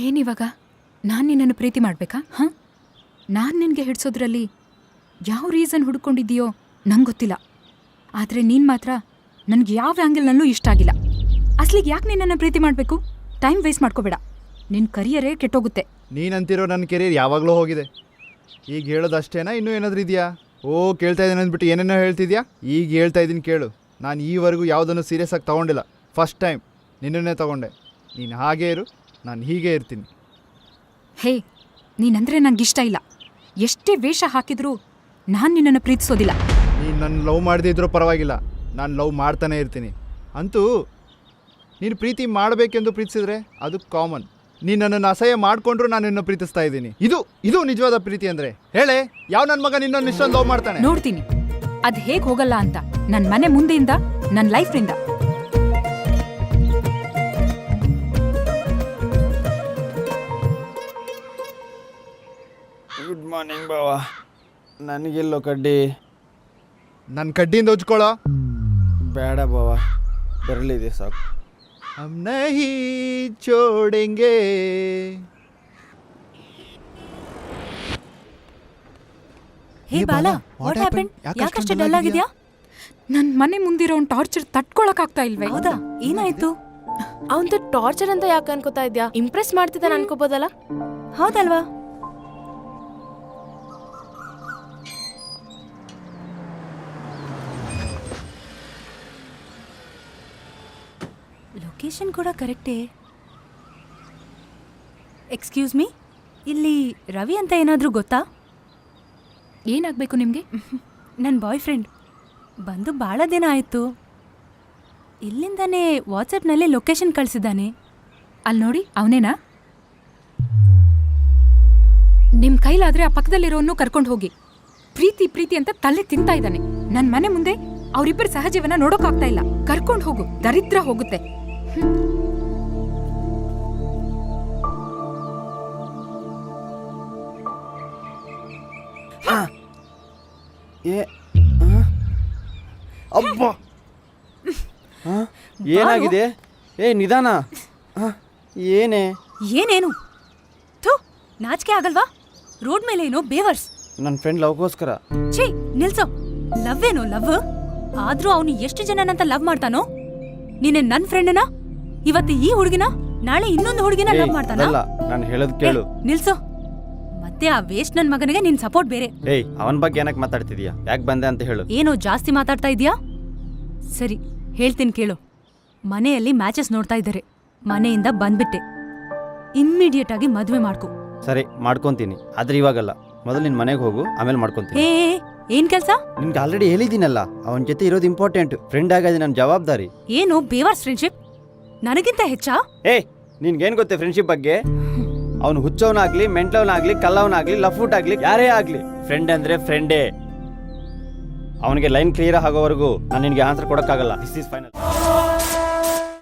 ಏನಿವಾಗ ನಾನು ನಿನ್ನನ್ನು ಪ್ರೀತಿ ಮಾಡಬೇಕಾ? ಹಾಂ, ನಾನು ನಿನಗೆ ಹಿಡಿಸೋದ್ರಲ್ಲಿ ಯಾವ ರೀಸನ್ ಹುಡ್ಕೊಂಡಿದ್ದೀಯೋ ನಂಗೆ ಗೊತ್ತಿಲ್ಲ. ಆದರೆ ನೀನು ಮಾತ್ರ ನನಗೆ ಯಾವ ಆ್ಯಂಗಲ್ನಲ್ಲೂ ಇಷ್ಟ ಆಗಿಲ್ಲ. ಅಸಲಿಗೆ ಯಾಕೆ ನಿನ್ನನ್ನು ಪ್ರೀತಿ ಮಾಡಬೇಕು? ಟೈಮ್ ವೇಸ್ಟ್ ಮಾಡ್ಕೋಬೇಡ, ನಿನ್ನ ಕರಿಯರೇ ಕೆಟ್ಟೋಗುತ್ತೆ. ನೀನಂತಿರೋ ನನ್ನ ಕೆರಿಯರ್ ಯಾವಾಗಲೂ ಹೋಗಿದೆ. ಈಗ ಹೇಳೋದಷ್ಟೇನಾ, ಇನ್ನೂ ಏನಾದರೂ ಇದೆಯಾ? ಕೇಳ್ತಾ ಇದ್ದೀನಿ ಅಂದ್ಬಿಟ್ಟು ಏನೇನೋ ಹೇಳ್ತಿದ್ಯಾ? ಈಗ ಹೇಳ್ತಾ ಇದ್ದೀನಿ ಕೇಳು. ನಾನು ಈವರೆಗೂ ಯಾವುದನ್ನು ಸೀರಿಯಸ್ ಆಗಿ ತೊಗೊಂಡಿಲ್ಲ. ಫಸ್ಟ್ ಟೈಮ್ ನಿನ್ನನ್ನೇ ತೊಗೊಂಡೆ. ನೀನು ಹಾಗೇ ಇರು, ನಾನು ಹೀಗೆ ಇರ್ತೀನಿ. ಹೇ, ನೀನಂದರೆ ನಂಗೆ ಇಷ್ಟ ಇಲ್ಲ. ಎಷ್ಟೇ ವೇಷ ಹಾಕಿದ್ರೂ ನಾನು ನಿನ್ನನ್ನು ಪ್ರೀತಿಸೋದಿಲ್ಲ. ನೀನು ನನ್ನ ಲವ್ ಮಾಡದಿದ್ರೂ ಪರವಾಗಿಲ್ಲ, ನಾನು ಲವ್ ಮಾಡ್ತಾನೆ ಇರ್ತೀನಿ. ಅಂತೂ ನೀನು ಪ್ರೀತಿ ಮಾಡಬೇಕೆಂದು ಪ್ರೀತಿಸಿದ್ರೆ ಅದು ಕಾಮನ್. ನೀನು ನನ್ನನ್ನು ಅಸಹ್ಯ ಮಾಡಿಕೊಂಡ್ರು ನಾನು ನಿನ್ನ ಪ್ರೀತಿಸ್ತಾ ಇದ್ದೀನಿ. ಇದು ನಿಜವಾದ ಪ್ರೀತಿ ಅಂದರೆ ಹೇಳೇ, ಯಾವ ನನ್ನ ಮಗ ನಿನ್ನನ್ನು ಇಷ್ಟೊಂದು ಲವ್ ಮಾಡ್ತಾನೆ? ನೋಡ್ತೀನಿ ಅದು ಹೇಗೆ ಹೋಗಲ್ಲ ಅಂತ. ನನ್ನ ಮನೆ ಮುಂದೆಯಿಂದ, ನನ್ನ ಲೈಫ್ನಿಂದ. ಗುಡ್ ಮಾರ್ನಿಂಗ್ ಬಾವ. ನನಗೆಲ್ಲೋ ಕಡ್ಡಿ? ನನ್ನ ಕಡ್ಡಿಯಿಂದ ಉಜ್ಕೊಳ್ಳೋ. ಬೇಡ ಬಾವ, ಬರಲಿದೆ ಸಾಕು. ಹಮ್ ನಹೀ ಚೋಡೆಂಗೆ. ಹೇ ಬಾಲಾ, ವಾಟ್ ಹ್ಯಾಪನ್? ಯಾಕಷ್ಟು ಡಲ್ ಆಗಿದ್ಯಾ? ನನ್ನ ಮನೆ ಮುಂದಿರೋ ಒಂದು ಟಾರ್ಚರ್ ತಟ್ಕೊಳಕ್ಕಾಗ್ತಾ ಇಲ್ವೇ? ಹೌದಾ, ಏನಾಯ್ತು? ಅವಂದು ಟಾರ್ಚರ್ ಅಂತ ಯಾಕೆ ಅನ್ಕೋತಾ ಇದ್ಯಾ? ಇಂಪ್ರೆಸ್ ಮಾಡ್ತಿದ್ದಾನೆ ಅನ್ಕೋಬೋದಲ್ಲ? ಹೌದಲ್ವಾ? ಲೊಕೇಶನ್ ಕೂಡ ಕರೆಕ್ಟೇ. ಎಕ್ಸ್ಕ್ಯೂಸ್ ಮೀ, ಇಲ್ಲಿ ರವಿ ಅಂತ ಏನಾದರೂ ಗೊತ್ತಾ? ಏನಾಗಬೇಕು ನಿಮಗೆ? ನನ್ನ ಬಾಯ್ ಫ್ರೆಂಡ್ ಬಂದು ಭಾಳ ದಿನ ಆಯಿತು. ಇಲ್ಲಿಂದನೇ ವಾಟ್ಸಪ್ನಲ್ಲಿ ಲೊಕೇಶನ್ ಕಳಿಸಿದ್ದಾನೆ. ಅಲ್ಲಿ ನೋಡಿ, ಅವನೇನಾ? ನಿಮ್ಮ ಕೈಲಾದರೆ ಆ ಪಕ್ಕದಲ್ಲಿರೋನ್ನು ಕರ್ಕೊಂಡು ಹೋಗಿ. ಪ್ರೀತಿ ಪ್ರೀತಿ ಅಂತ ತಲೆ ತಿಂತಾ ಇದ್ದಾನೆ. ನನ್ನ ಮನೆ ಮುಂದೆ ಅವರಿಬ್ಬರ ಸಹಜೀವನ ನೋಡೋಕ್ಕಾಗ್ತಾ ಇಲ್ಲ. ಕರ್ಕೊಂಡು ಹೋಗು, ದರಿದ್ರ ಹೋಗುತ್ತೆ. ಅಬ್ಬ, ಏನಾಗಿದೆ? ನಿಧಾನ. ಏನೇ? ಏನೇನು? ಥೂ, ನಾಚಿಕೆ ಆಗಲ್ವಾ? ರೋಡ್ ಮೇಲೆ ಏನೋ ಬೇವರ್ಸ್. ನನ್ನ ಫ್ರೆಂಡ್ ಲವ್ಗೋಸ್ಕರ. ಛೀ, ನಿಲ್ಸೋ. ಲವ್ ಏನೋ ಲವ್. ಆದ್ರೂ ಅವನು ಎಷ್ಟು ಜನನಂತ ಲವ್ ಮಾಡ್ತಾನೋ? ನೀನೆ ನನ್ನ ಫ್ರೆಂಡನ, ಇವತ್ತು ಈ ಹುಡುಗಿನ, ನಾಳೆ ಇನ್ನೊಂದು ಹುಡುಗಿನ ಲವ್ ಮಾಡ್ತಾನ? ನಾನು ಹೇಳೋದು ಕೇಳು. ನಿಲ್ಸೋ. ಮತ್ತೆ ಆ ವೇಸ್ಟ್ ನನ್ ಮಗನಿಗೆ ನಿನ್ ಸಪೋರ್ಟ್ ಬೇರೆ. ಅವನ ಬಗ್ಗೆ ಏನಕ್ಕೆ ಮಾತಾಡ್ತಿದ್ಯಾ? ಯಾಕೆ ಬಂದೆ ಅಂತ ಹೇಳು. ಏನೋ ಜಾಸ್ತಿ ಮಾತಾಡ್ತಾ ಇದೀಯಾ? ಸರಿ, ಹೇಳ್ತೀನಿ ಕೇಳು. ಮನೆಯಲ್ಲಿ ಮ್ಯಾಚಸ್ ನೋಡ್ತಾ ಇದ್ದಾರೆ. ಮನೆಯಿಂದ ಬಂದ್ಬಿಟ್ಟೆ. ಇಮ್ಮಿಡಿಯೇಟ್ ಆಗಿ ಮದ್ವೆ ಮಾಡ್ಕೊ. ಸರಿ, ಮಾಡ್ಕೊಂತೀನಿ. ಆದ್ರೆ ಇವಾಗಲ್ಲ. ಮೊದಲು ನಿನ್ ಮನೆಗೆ ಹೋಗು, ಆಮೇಲೆ ಮಾಡ್ಕೊಂತೀನಿ. ಏನ್ ಕೆಲ್ಸ? ನಿನ್ಗೆ ಆಲ್ರೆಡಿ ಹೇಳಿದ್ದೀನಲ್ಲ, ಅವನ ಜೊತೆ ಇರೋದು ಇಂಪಾರ್ಟೆಂಟ್. ಫ್ರೆಂಡ್ ಆಗೋದು ನನ್ನ ಜವಾಬ್ದಾರಿ. ಏನು ಬೇವರ್ಸ್ ಫ್ರೆಂಡ್ಶಿಪ್? ನನಗಿಂತ ಹೆಚ್ಚಾ? ನಿನ್ಗೇನ್ ಗೊತ್ತೆ ಫ್ರೆಂಡ್ಶಿಪ್ ಬಗ್ಗೆ? ಅವನು ಹುಚ್ಚವನಾಗ್ಲಿ, ಮೆಂಟ್ಲವನಾಗ್ಲಿ, ಕಲ್ಲವನಾಗ್ಲಿ, ಲಫ್ಟ್ ಆಗ್ಲಿ, ಯಾರೇ ಆಗ್ಲಿ, ಫ್ರೆಂಡ್ ಅಂದ್ರೆ ಫ್ರೆಂಡೇ. ಅವನಿಗೆ ಲೈನ್ ಕ್ಲಿಯರ್ ಆಗೋವರೆಗೂ ನಾನು ನಿನ್ಗೆ ಆನ್ಸರ್ ಕೊಡಕ್ಕಾಗಲ್ಲ. This is final.